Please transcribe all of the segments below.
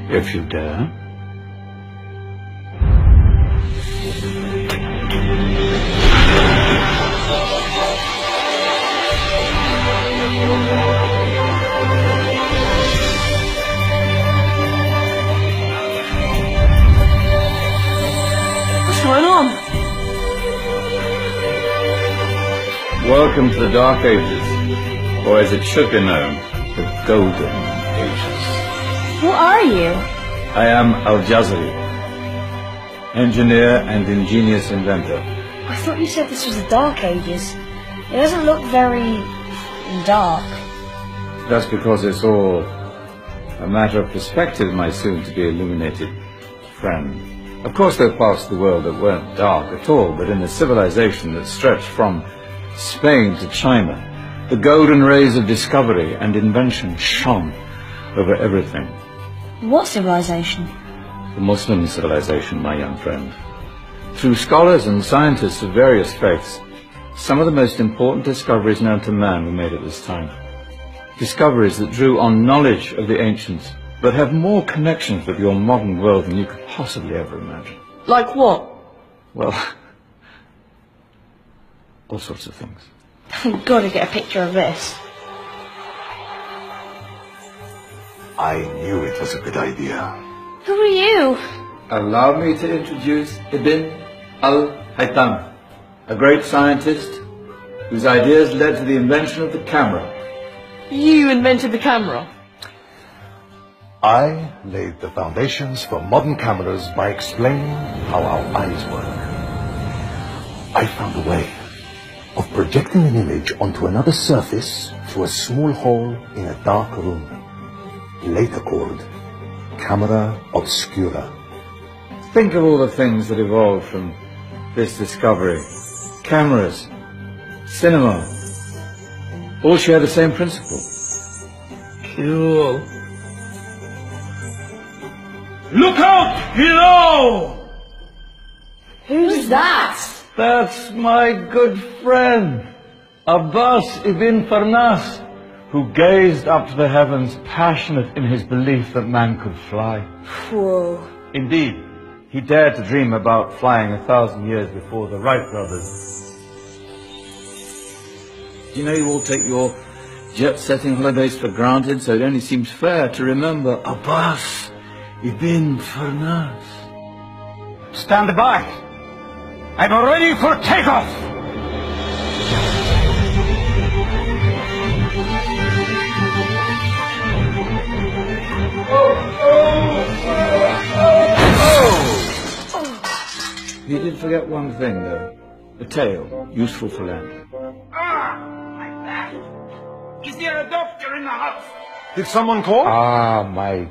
If you dare. What's going on? Welcome to the Dark Ages, or as it should be known, the Golden Ages. Who are you? I am Al-Jazari, engineer and ingenious inventor. I thought you said this was the Dark Ages. It doesn't look very dark. That's because it's all a matter of perspective, my soon-to-be illuminated friend. Of course, there are parts of the world that weren't dark at all, but in a civilization that stretched from Spain to China, the golden rays of discovery and invention shone over everything. What civilization? The Muslim civilization, my young friend. Through scholars and scientists of various faiths, some of the most important discoveries known to man were made at this time. Discoveries that drew on knowledge of the ancients, but have more connections with your modern world than you could possibly ever imagine. Like what? Well, all sorts of things. I've got to get a picture of this. I knew it was a good idea. Who are you? Allow me to introduce Ibn al-Haytham, a great scientist whose ideas led to the invention of the camera. You invented the camera? I laid the foundations for modern cameras by explaining how our eyes work. I found a way of projecting an image onto another surface through a small hole in a dark room, later called camera obscura. Think of all the things that evolved from this discovery. Cameras, cinema, all share the same principle. Cool. Look out below! Who's that? That's my good friend, Abbas ibn Farnas, who gazed up to the heavens, passionate in his belief that man could fly. Whoa. Indeed, he dared to dream about flying 1,000 years before the Wright brothers. You know, you all take your jet-setting holidays for granted, so it only seems fair to remember Abbas ibn Farnas. Stand by. I'm ready for takeoff. You did forget one thing, though. A tail, useful for landing. My back. Is there a doctor in the house? Did someone call? Ah, my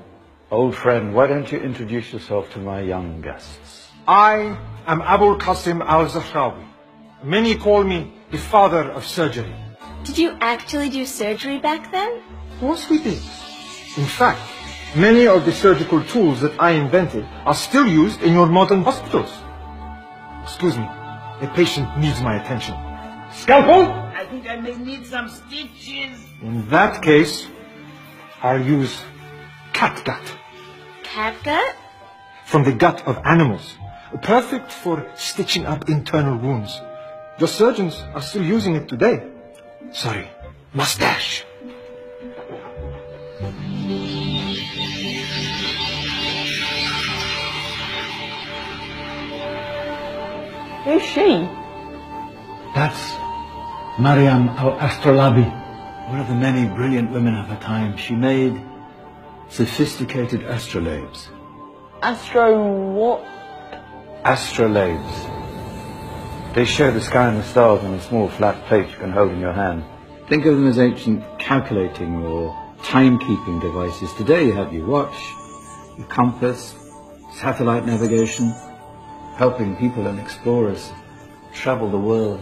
old friend, why don't you introduce yourself to my young guests? I am Abul Qasim al-Zahrawi. Many call me the father of surgery. Did you actually do surgery back then? Of course we did. In fact, many of the surgical tools that I invented are still used in your modern hospitals. Excuse me, a patient needs my attention. Scalpel? I think I may need some stitches. In that case, I'll use catgut. Catgut? From the gut of animals. Perfect for stitching up internal wounds. Your surgeons are still using it today. Sorry, mustache. Who's she? That's Maryam al-Astrolabi, one of the many brilliant women of her time. She made sophisticated astrolabes. What? Astrolabes. They show the sky and the stars on a small flat plate you can hold in your hand. Think of them as ancient calculating or timekeeping devices. Today you have your watch, your compass, satellite navigation, helping people and explorers travel the world.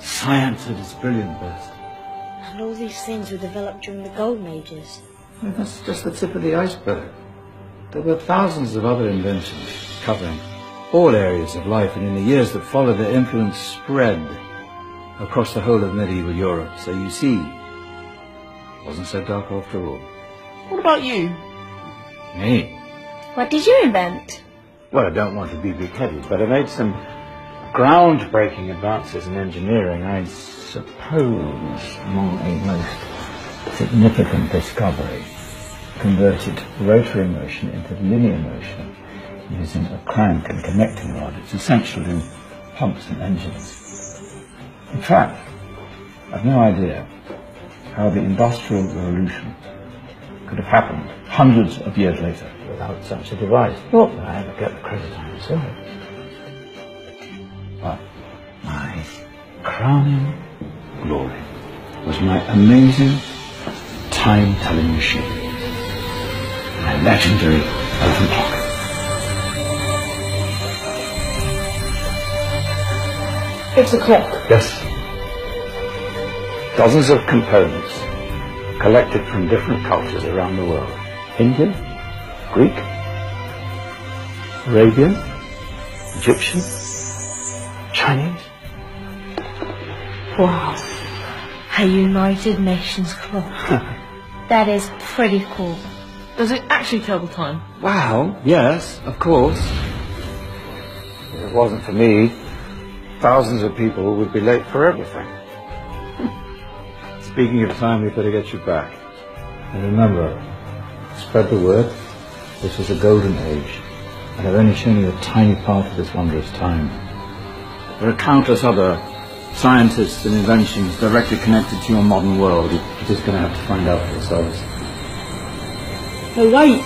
Science at its brilliant best. And all these things were developed during the Golden Ages. Well, that's just the tip of the iceberg. There were thousands of other inventions covering all areas of life, and in the years that followed, their influence spread across the whole of medieval Europe. So you see, it wasn't so dark after all. What about you? Me? What did you invent? Well, I don't want to be big-headed, but I made some groundbreaking advances in engineering. I suppose my most significant discovery converted rotary motion into linear motion using a crank and connecting rod. It's essential in pumps and engines. In fact, I've no idea how the Industrial Revolution could have happened hundreds of years later without such a device. Not that I ever get the credit I deserve. But my crowning glory was my amazing time-telling machine, my legendary elephant clock. It's a clock. Yes. Dozens of components collected from different cultures around the world. Indian, Greek, Arabian, Egyptian, Chinese. Wow. A United Nations clock. That is pretty cool. Does it actually tell the time? Wow, yes, of course. If it wasn't for me, thousands of people would be late for everything. Speaking of time, we better get you back. And remember, spread the word. This was a golden age, and I've only shown you a tiny part of this wondrous time. There are countless other scientists and inventions directly connected to your modern world. You're just going to have to find out for yourselves. No, wait!